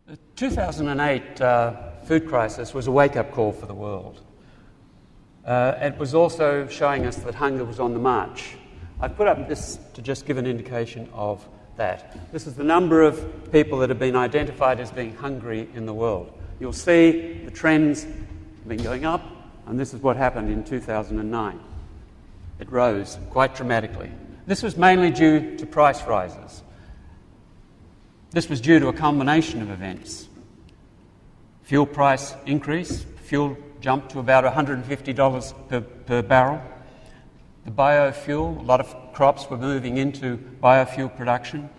The 2008 food crisis was a wake-up call for the world. It was also showing us that hunger was on the march. I put up this to just give an indication of that. This is the number of people that have been identified as being hungry in the world. You'll see the trends have been going up, and this is what happened in 2009. It rose quite dramatically. This was mainly due to price rises. This was due to a combination of events. Fuel price increase, fuel jumped to about $150 per barrel. The biofuel, a lot of crops were moving into biofuel production.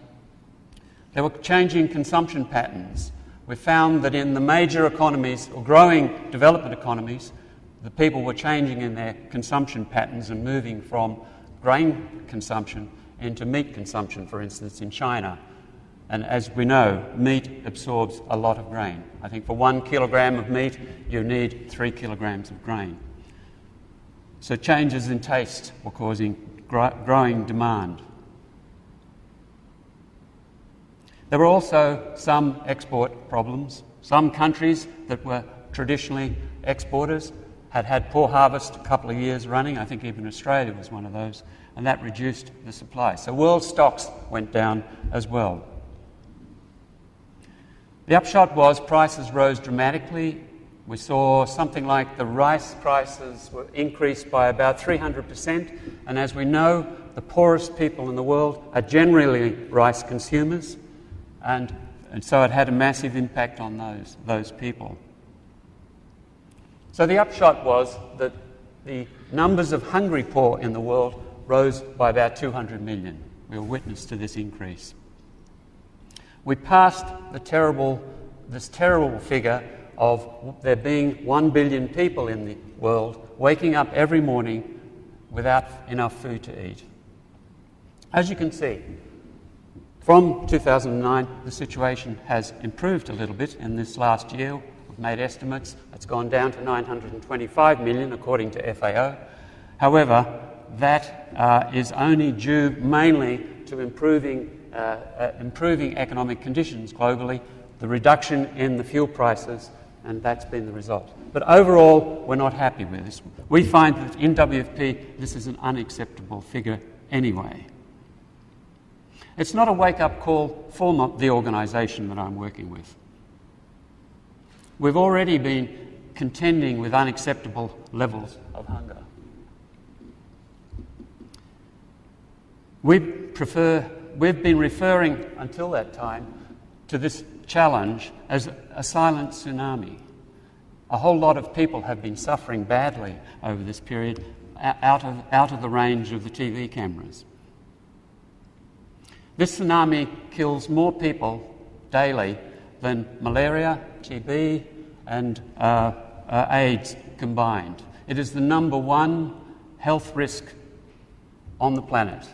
There were changing consumption patterns. We found that in the major economies, or growing development economies, the people were changing in their consumption patterns and moving from grain consumption into meat consumption, for instance, in China. And as we know, meat absorbs a lot of grain. I think for 1 kilogram of meat, you need 3 kilograms of grain. So changes in taste were causing growing demand. There were also some export problems. Some countries that were traditionally exporters had poor harvest a couple of years running. I think even Australia was one of those, and that reduced the supply. So world stocks went down as well. The upshot was prices rose dramatically. We saw something like the rice prices were increased by about 300%, and as we know, the poorest people in the world are generally rice consumers, and so it had a massive impact on those people. So the upshot was that the numbers of hungry poor in the world rose by about 200 million. We were witness to this increase. We passed this terrible figure of there being 1 billion people in the world waking up every morning without enough food to eat. As you can see, from 2009, the situation has improved a little bit in this last year. We've made estimates. It's gone down to 925 million, according to FAO. However, that is only due mainly to improving economic conditions globally, the reduction in the fuel prices, and that's been the result. But overall, we're not happy with this. We find that in WFP, this is an unacceptable figure anyway. It's not a wake-up call for the organisation that I'm working with. We've already been contending with unacceptable levels of hunger. We've been referring, until that time, to this challenge as a silent tsunami. A whole lot of people have been suffering badly over this period, out of the range of the TV cameras. This tsunami kills more people daily than malaria, TB, and AIDS combined. It is the number one health risk on the planet.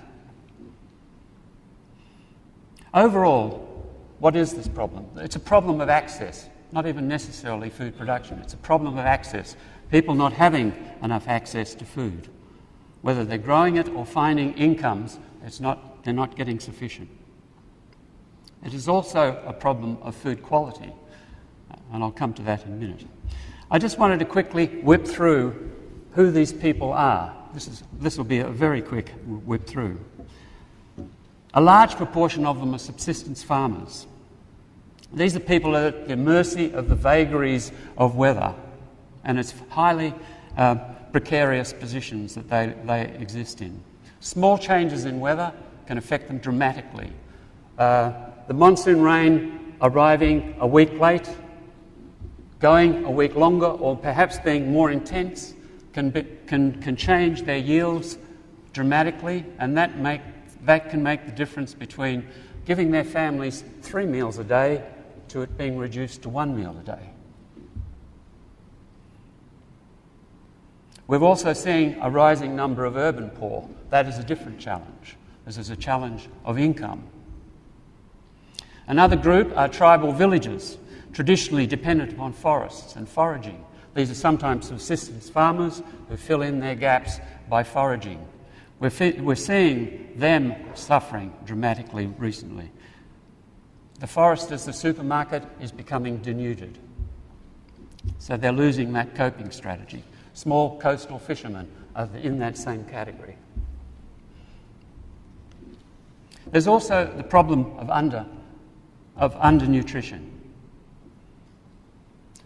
Overall, what is this problem? It's a problem of access, not even necessarily food production. It's a problem of access, people not having enough access to food. Whether they're growing it or finding incomes, they're not getting sufficient. It is also a problem of food quality, and I'll come to that in a minute. I just wanted to quickly whip through who these people are. This will be a very quick whip through. A large proportion of them are subsistence farmers. These are people at the mercy of the vagaries of weather, and it's highly precarious positions that they exist in. Small changes in weather can affect them dramatically. The monsoon rain arriving a week late, going a week longer, or perhaps being more intense, can change their yields dramatically, and that can make the difference between giving their families 3 meals a day to it being reduced to 1 meal a day. We've also seen a rising number of urban poor. That is a different challenge. This is a challenge of income. Another group are tribal villages, traditionally dependent upon forests and foraging. These are sometimes subsistence farmers who fill in their gaps by foraging. We're seeing them suffering dramatically recently. The forest as the supermarket is becoming denuded. So they're losing that coping strategy. Small coastal fishermen are in that same category. There's also the problem of undernutrition.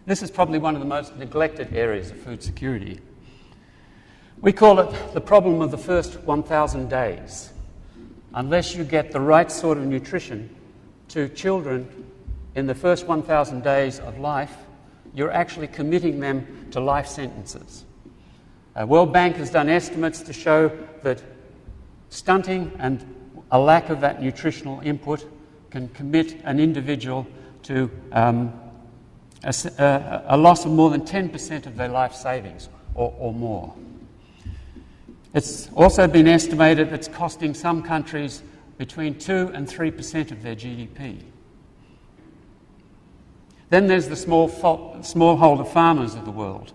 This is probably one of the most neglected areas of food security. We call it the problem of the first 1,000 days. Unless you get the right sort of nutrition to children in the first 1,000 days of life, you're actually committing them to life sentences. World Bank has done estimates to show that stunting and a lack of that nutritional input can commit an individual to a loss of more than 10% of their life savings or more. It's also been estimated that it's costing some countries between 2 and 3% of their GDP. Then there's the smallholder farmers of the world.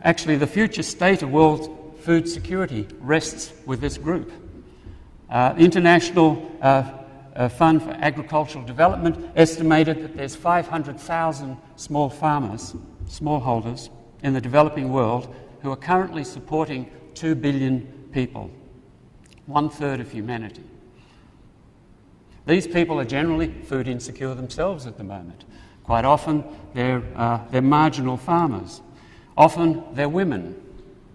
Actually, the future state of world food security rests with this group. The International Fund for Agricultural Development estimated that there's 500,000 small farmers, smallholders, in the developing world who are currently supporting 2 billion people, 1/3 of humanity. These people are generally food insecure themselves at the moment. Quite often they're marginal farmers. Often they're women.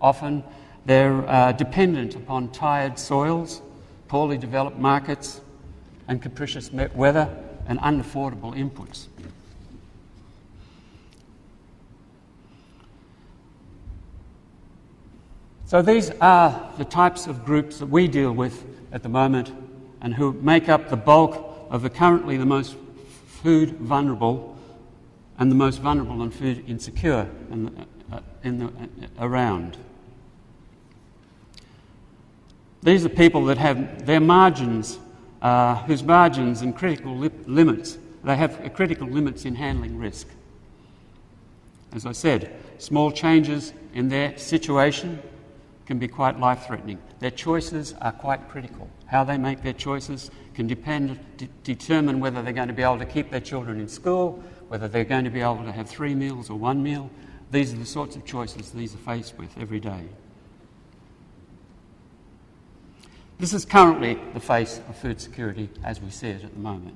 Often they're dependent upon tired soils, poorly developed markets, and capricious weather and unaffordable inputs. So these are the types of groups that we deal with at the moment and who make up the bulk of currently the most food vulnerable and the most vulnerable and food insecure around. These are people that have their margins, whose margins and critical limits, they have critical limits in handling risk. As I said, small changes in their situation can be quite life-threatening. Their choices are quite critical. How they make their choices can determine whether they're going to be able to keep their children in school, whether they're going to be able to have 3 meals or 1 meal. These are the sorts of choices these are faced with every day. This is currently the face of food security as we see it at the moment.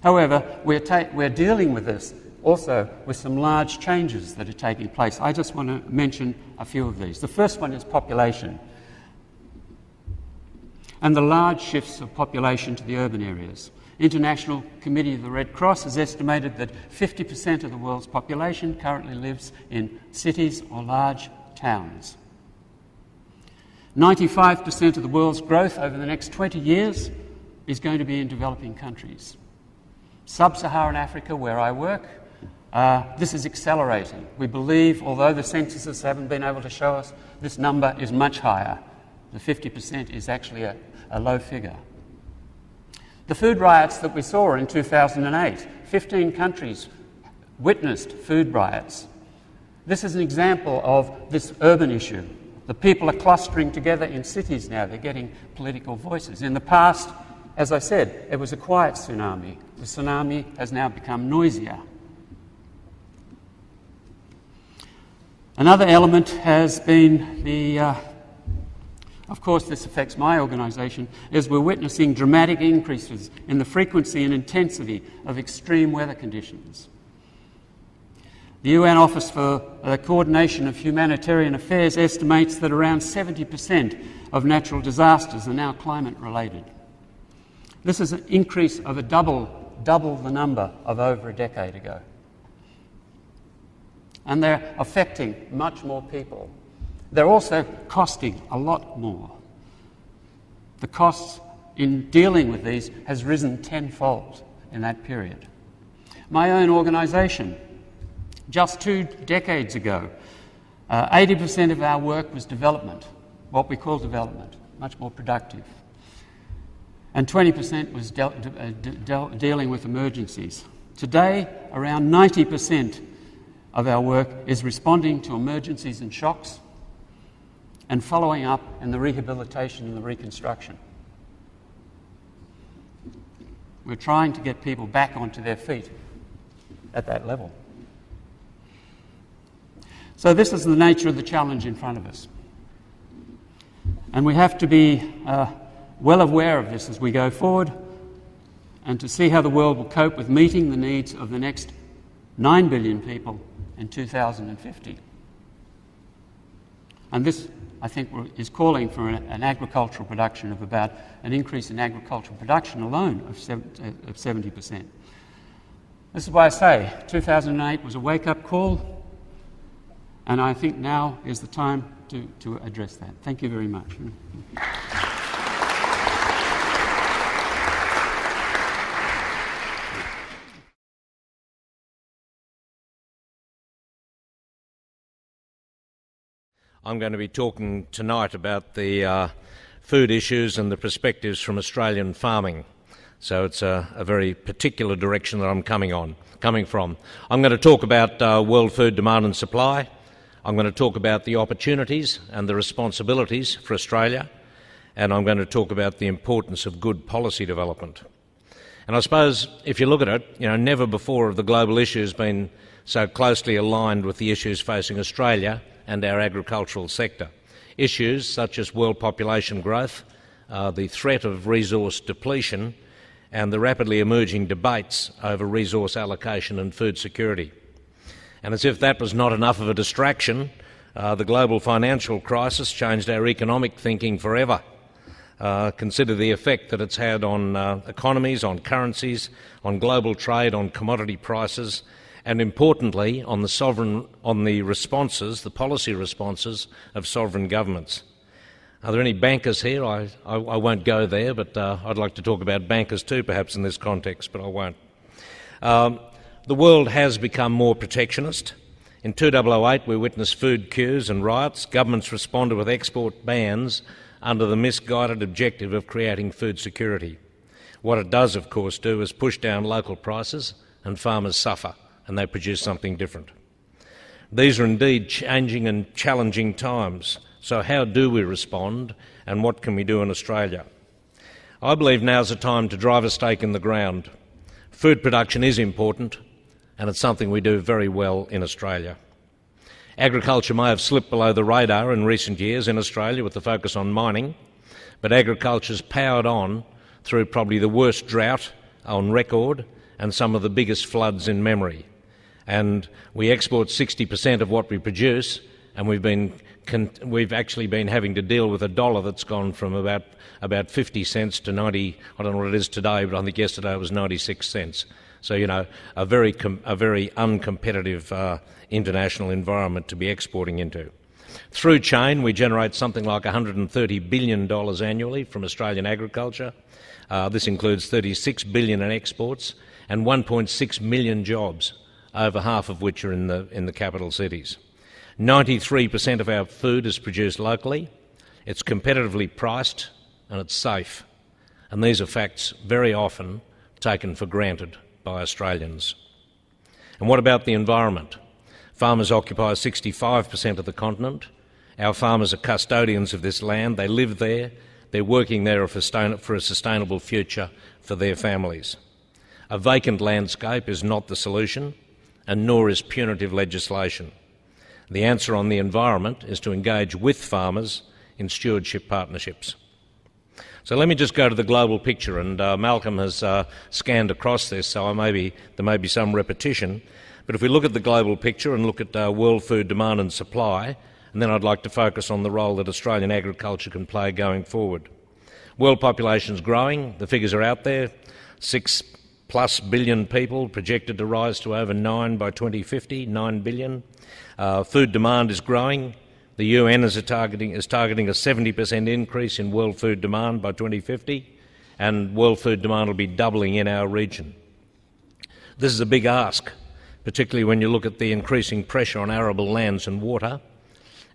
However, we're dealing with this also with some large changes that are taking place. I just want to mention a few of these. The first one is population and the large shifts of population to the urban areas. International Committee of the Red Cross has estimated that 50% of the world's population currently lives in cities or large towns. 95% of the world's growth over the next 20 years is going to be in developing countries. Sub-Saharan Africa, where I work, this is accelerating. We believe, although the censuses haven't been able to show us, this number is much higher. The 50% is actually a low figure. The food riots that we saw in 2008, 15 countries witnessed food riots. This is an example of this urban issue. The people are clustering together in cities now. They're getting political voices. In the past, as I said, it was a quiet tsunami. The tsunami has now become noisier. Another element has been of course this affects my organisation, is we're witnessing dramatic increases in the frequency and intensity of extreme weather conditions. The UN Office for the Coordination of Humanitarian Affairs estimates that around 70% of natural disasters are now climate-related. This is an increase of double the number of over a decade ago. And they're affecting much more people. They're also costing a lot more. The costs in dealing with these has risen tenfold in that period. My own organisation, just 2 decades ago, 80% of our work was development, what we call development, much more productive. And 20% was dealing with emergencies. Today, around 90% of our work is responding to emergencies and shocks and following up in the rehabilitation and the reconstruction. We're trying to get people back onto their feet at that level. So this is the nature of the challenge in front of us. And we have to be well aware of this as we go forward, and to see how the world will cope with meeting the needs of the next 9 billion people in 2050. And this, I think, is calling for an agricultural production of about an increase in agricultural production alone of 70%. This is why I say 2008 was a wake-up call, and I think now is the time to address that. Thank you very much. I'm going to be talking tonight about the food issues and the perspectives from Australian farming. So it's a very particular direction that I'm coming from. I'm going to talk about world food demand and supply. I'm going to talk about the opportunities and the responsibilities for Australia. And I'm going to talk about the importance of good policy development. And I suppose if you look at it, never before have the global issues been so closely aligned with the issues facing Australia and our agricultural sector. Issues such as world population growth, the threat of resource depletion, and the rapidly emerging debates over resource allocation and food security. And as if that was not enough of a distraction, the global financial crisis changed our economic thinking forever. Consider the effect that it's had on economies, on currencies, on global trade, on commodity prices, and importantly, on the responses, the policy responses of sovereign governments. Are there any bankers here? I won't go there, but I'd like to talk about bankers too, perhaps in this context, but I won't. The world has become more protectionist. In 2008, we witnessed food queues and riots. Governments responded with export bans under the misguided objective of creating food security. What it does, of course, do is push down local prices, and farmers suffer, and they produce something different. These are indeed changing and challenging times. So how do we respond, and what can we do in Australia? I believe now's the time to drive a stake in the ground. Food production is important, and it's something we do very well in Australia. Agriculture may have slipped below the radar in recent years in Australia with the focus on mining, but agriculture's powered on through probably the worst drought on record and some of the biggest floods in memory. And we export 60% of what we produce, and we've actually been having to deal with a dollar that's gone from about 50 cents to 90. I don't know what it is today, but I think yesterday it was 96 cents. So a very uncompetitive international environment to be exporting into. Through chain, we generate something like $130 billion annually from Australian agriculture. This includes $36 billion in exports and 1.6 million jobs, over half of which are in the capital cities. 93% of our food is produced locally, it's competitively priced, and it's safe. And these are facts very often taken for granted by Australians. And what about the environment? Farmers occupy 65% of the continent. Our farmers are custodians of this land. They live there. They're working there for a sustainable future for their families. A vacant landscape is not the solution, and nor is punitive legislation. The answer on the environment is to engage with farmers in stewardship partnerships. So let me just go to the global picture, and Malcolm has scanned across this, so there may be some repetition. But if we look at the global picture and look at world food demand and supply, and then I'd like to focus on the role that Australian agriculture can play going forward. World population is growing, the figures are out there, 6+ billion people projected to rise to over 9 by 2050, 9 billion. Food demand is growing. The UN is targeting a 70% increase in world food demand by 2050, and world food demand will be doubling in our region. This is a big ask, particularly when you look at the increasing pressure on arable lands and water.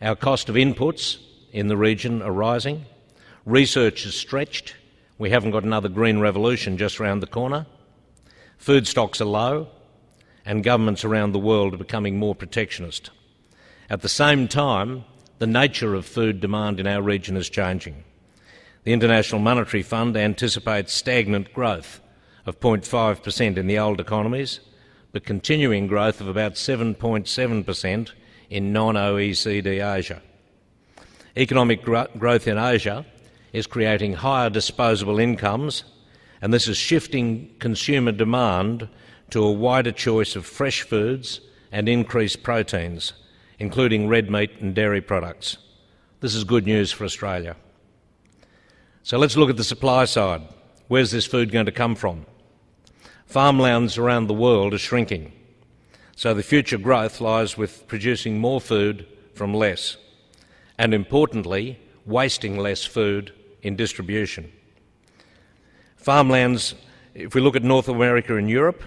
Our cost of inputs in the region are rising. Research is stretched. We haven't got another green revolution just around the corner. Food stocks are low, and governments around the world are becoming more protectionist. At the same time, the nature of food demand in our region is changing. The International Monetary Fund anticipates stagnant growth of 0.5% in the old economies, but continuing growth of about 7.7% in non-OECD Asia. Economic growth in Asia is creating higher disposable incomes, and this is shifting consumer demand to a wider choice of fresh foods and increased proteins, including red meat and dairy products. This is good news for Australia. So let's look at the supply side. Where's this food going to come from? Farmlands around the world are shrinking, so the future growth lies with producing more food from less, and importantly, wasting less food in distribution. Farmlands, if we look at North America and Europe,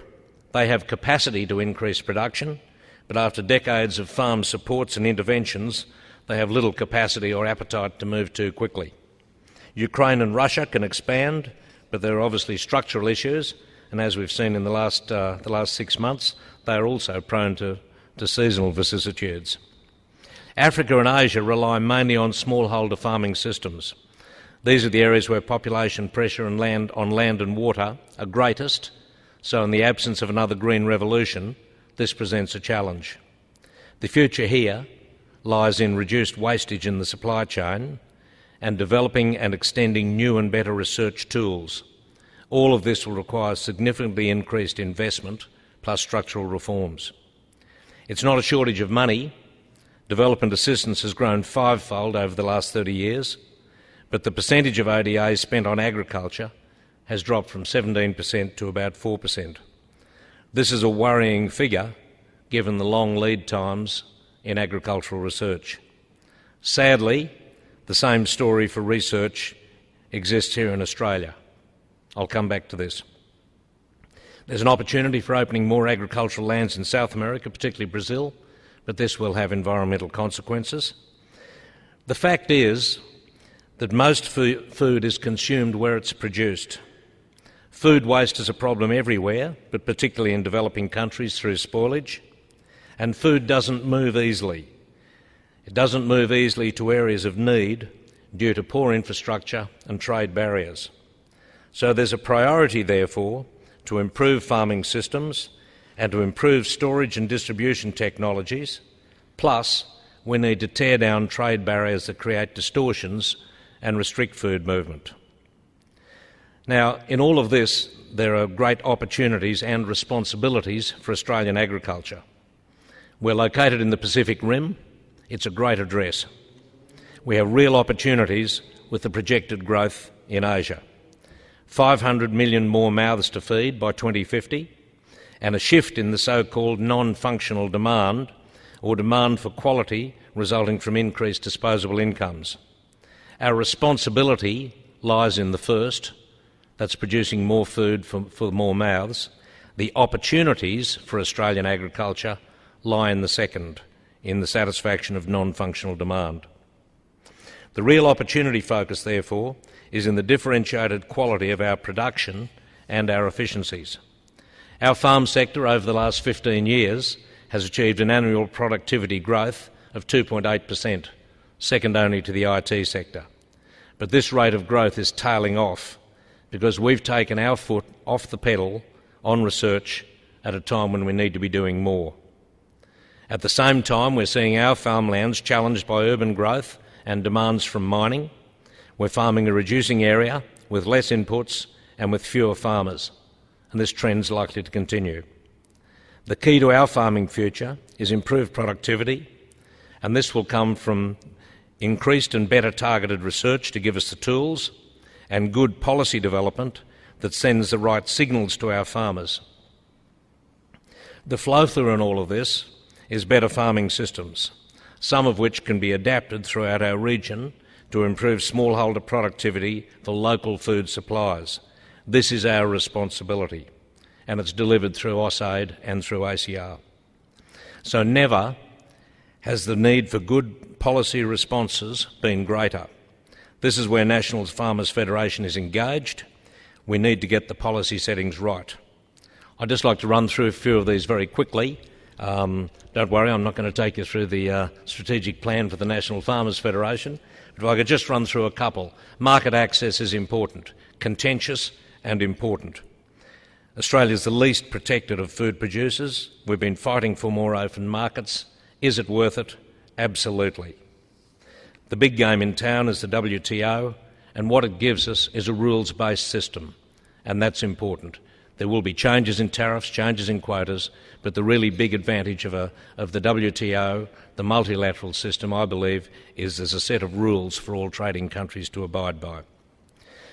they have capacity to increase production, but after decades of farm supports and interventions, they have little capacity or appetite to move too quickly. Ukraine and Russia can expand, but there are obviously structural issues, and as we've seen in the last 6 months, they are also prone to seasonal vicissitudes. Africa and Asia rely mainly on smallholder farming systems. These are the areas where population pressure on land and water are greatest, so in the absence of another green revolution, this presents a challenge. The future here lies in reduced wastage in the supply chain and developing and extending new and better research tools. All of this will require significantly increased investment plus structural reforms. It's not a shortage of money. Development assistance has grown fivefold over the last 30 years, but the percentage of ODA spent on agriculture has dropped from 17% to about 4%. This is a worrying figure given the long lead times in agricultural research. Sadly, the same story for research exists here in Australia. I'll come back to this. There's an opportunity for opening more agricultural lands in South America, particularly Brazil, but this will have environmental consequences. The fact is that most food is consumed where it's produced. Food waste is a problem everywhere, but particularly in developing countries through spoilage. And food doesn't move easily. It doesn't move easily to areas of need due to poor infrastructure and trade barriers. So there's a priority, therefore, to improve farming systems and to improve storage and distribution technologies, plus we need to tear down trade barriers that create distortions and restrict food movement. Now, in all of this, there are great opportunities and responsibilities for Australian agriculture. We're located in the Pacific Rim. It's a great address. We have real opportunities with the projected growth in Asia. 500 million more mouths to feed by 2050, and a shift in the so-called non-functional demand, or demand for quality resulting from increased disposable incomes. Our responsibility lies in the first, that's producing more food for more mouths. The opportunities for Australian agriculture lie in the second, in the satisfaction of non-functional demand. The real opportunity focus, therefore, is in the differentiated quality of our production and our efficiencies. Our farm sector over the last 15 years has achieved an annual productivity growth of 2.8%, second only to the IT sector. But this rate of growth is tailing off because we've taken our foot off the pedal on research at a time when we need to be doing more. At the same time, we're seeing our farmlands challenged by urban growth and demands from mining. We're farming a reducing area with less inputs and with fewer farmers, and this trend's likely to continue. The key to our farming future is improved productivity, and this will come from increased and better targeted research to give us the tools and good policy development that sends the right signals to our farmers. The flow-through in all of this is better farming systems, some of which can be adapted throughout our region to improve smallholder productivity for local food supplies. This is our responsibility, and it's delivered through AusAid and through ACR. So never has the need for good policy responses been greater. This is where National Farmers Federation is engaged. We need to get the policy settings right. I'd just like to run through a few of these very quickly. Don't worry, I'm not going to take you through the strategic plan for the National Farmers Federation, but if I could just run through a couple. Market access is important, contentious and important. Australia's the least protected of food producers. We've been fighting for more open markets. Is it worth it? Absolutely. The big game in town is the WTO, and what it gives us is a rules-based system, and that's important. There will be changes in tariffs, changes in quotas, but the really big advantage of the WTO, the multilateral system, I believe, is there's a set of rules for all trading countries to abide by.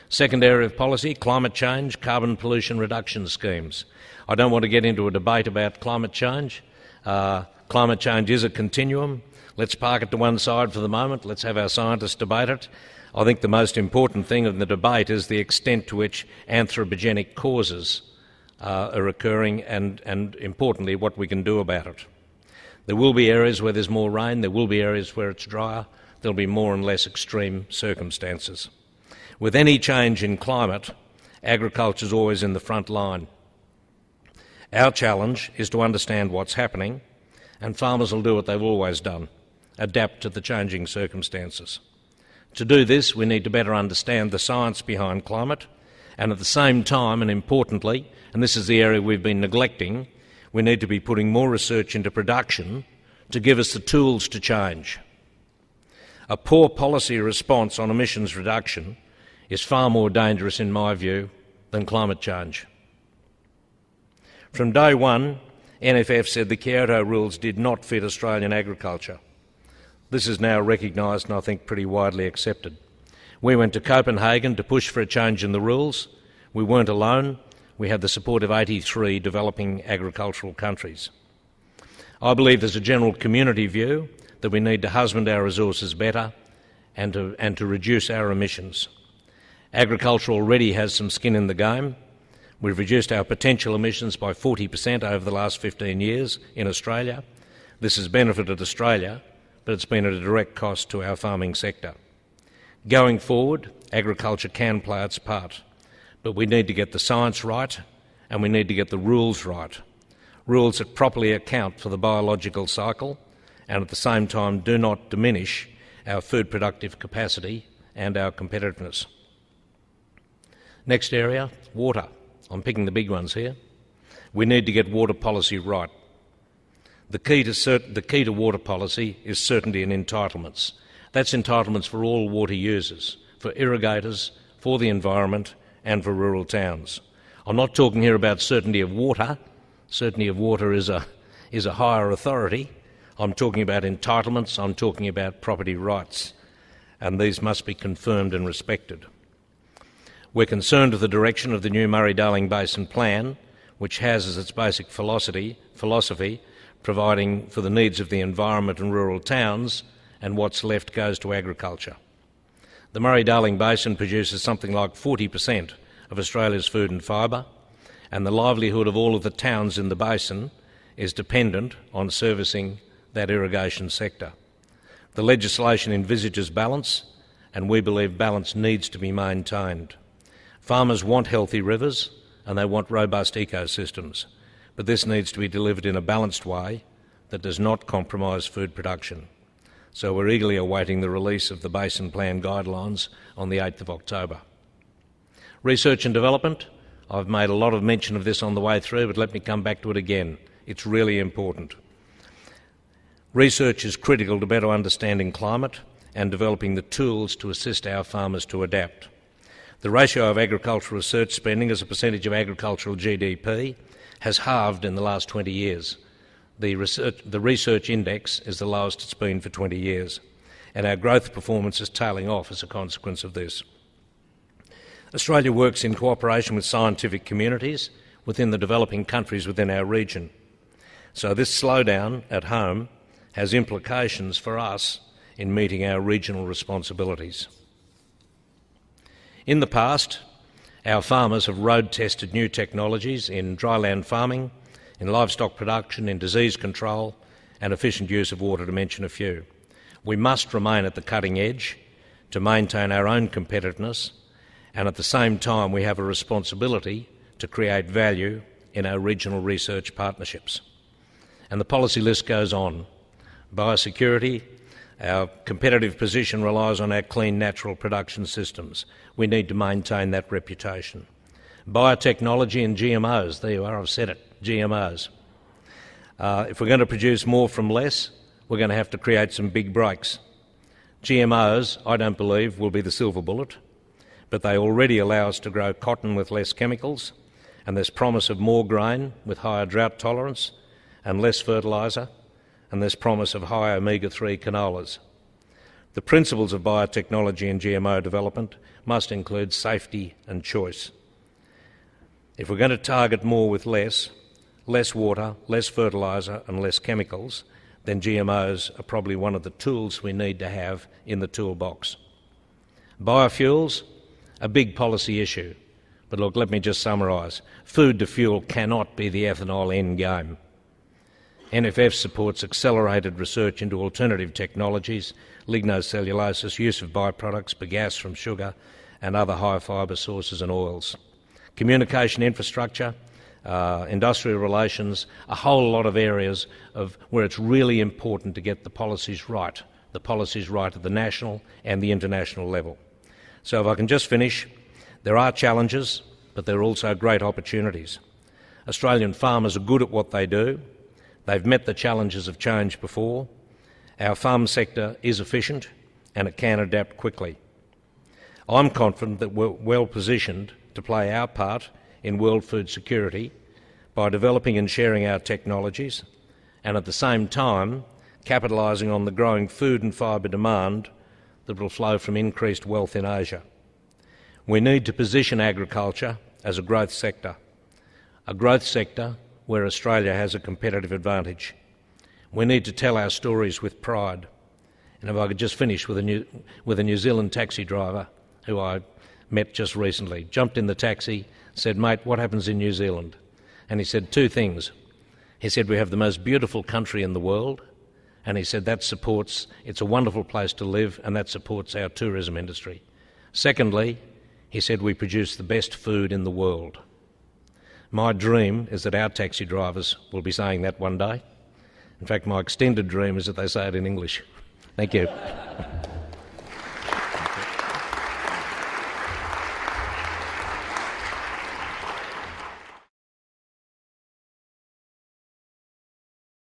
Second area of policy, climate change, carbon pollution reduction schemes. I don't want to get into a debate about climate change. Climate change is a continuum. Let's park it to one side for the moment. Let's have our scientists debate it. I think the most important thing in the debate is the extent to which anthropogenic causes are occurring and importantly, what we can do about it. There will be areas where there's more rain. There will be areas where it's drier. There'll be more and less extreme circumstances. With any change in climate, agriculture is always in the front line. Our challenge is to understand what's happening, and farmers will do what they've always done, adapt to the changing circumstances. To do this, we need to better understand the science behind climate, and at the same time, and importantly, and this is the area we've been neglecting, we need to be putting more research into production to give us the tools to change. A poor policy response on emissions reduction is far more dangerous, in my view, than climate change. From day one, NFF said the Kyoto rules did not fit Australian agriculture. This is now recognised and I think pretty widely accepted. We went to Copenhagen to push for a change in the rules. We weren't alone. We had the support of 83 developing agricultural countries. I believe there's a general community view that we need to husband our resources better and to reduce our emissions. Agriculture already has some skin in the game. We've reduced our potential emissions by 40% over the last 15 years in Australia. This has benefited Australia, but it's been at a direct cost to our farming sector. Going forward, agriculture can play its part, but we need to get the science right and we need to get the rules right. Rules that properly account for the biological cycle and at the same time do not diminish our food productive capacity and our competitiveness. Next area, water. I'm picking the big ones here. We need to get water policy right. The key to water policy is certainty and entitlements. That's entitlements for all water users, for irrigators, for the environment and for rural towns. I'm not talking here about certainty of water. Certainty of water is a higher authority. I'm talking about entitlements, I'm talking about property rights, and these must be confirmed and respected. We're concerned with the direction of the new Murray-Darling Basin Plan, which has as its basic philosophy providing for the needs of the environment and rural towns, and what's left goes to agriculture. The Murray-Darling Basin produces something like 40% of Australia's food and fibre, and the livelihood of all of the towns in the basin is dependent on servicing that irrigation sector. The legislation envisages balance, and we believe balance needs to be maintained. Farmers want healthy rivers and they want robust ecosystems, but this needs to be delivered in a balanced way that does not compromise food production. So we're eagerly awaiting the release of the Basin Plan guidelines on the 8th of October. Research and development. I've made a lot of mention of this on the way through, but let me come back to it again. It's really important. Research is critical to better understanding climate and developing the tools to assist our farmers to adapt. The ratio of agricultural research spending as a percentage of agricultural GDP has halved in the last 20 years. The research index is the lowest it's been for 20 years, and our growth performance is tailing off as a consequence of this. Australia works in cooperation with scientific communities within the developing countries within our region. So this slowdown at home has implications for us in meeting our regional responsibilities. In the past, our farmers have road-tested new technologies in dryland farming, in livestock production, in disease control and efficient use of water, to mention a few. We must remain at the cutting edge to maintain our own competitiveness, and at the same time we have a responsibility to create value in our regional research partnerships. And the policy list goes on. Biosecurity. Our competitive position relies on our clean natural production systems. We need to maintain that reputation. Biotechnology and GMOs. There you are, I've said it, GMOs. If we're going to produce more from less, we're going to have to create some big breaks. GMOs, I don't believe, will be the silver bullet, but they already allow us to grow cotton with less chemicals, and there's promise of more grain with higher drought tolerance and less fertiliser, and there's promise of higher omega-3 canolas. The principles of biotechnology and GMO development must include safety and choice. If we're going to target more with less water, less fertiliser and less chemicals, then GMOs are probably one of the tools we need to have in the toolbox. Biofuels, a big policy issue. But look, let me just summarise. Food to fuel cannot be the ethanol end game. NFF supports accelerated research into alternative technologies, lignocelluloses, use of byproducts, bagasse from sugar and other high fibre sources and oils. Communication infrastructure, industrial relations, a whole lot of areas where it's really important to get the policies right at the national and the international level. So if I can just finish, there are challenges, but there are also great opportunities. Australian farmers are good at what they do. They've met the challenges of change before. Our farm sector is efficient and it can adapt quickly. I'm confident that we're well positioned to play our part in world food security by developing and sharing our technologies and at the same time capitalising on the growing food and fibre demand that will flow from increased wealth in Asia. We need to position agriculture as a growth sector where Australia has a competitive advantage. We need to tell our stories with pride. And if I could just finish with a New Zealand taxi driver who I met just recently, jumped in the taxi, said, "Mate, what happens in New Zealand?" And he said two things. He said, "We have the most beautiful country in the world," and he said, "It's a wonderful place to live, and that supports our tourism industry." Secondly, he said, "We produce the best food in the world." My dream is that our taxi drivers will be saying that one day. In fact, my extended dream is that they say it in English. Thank you.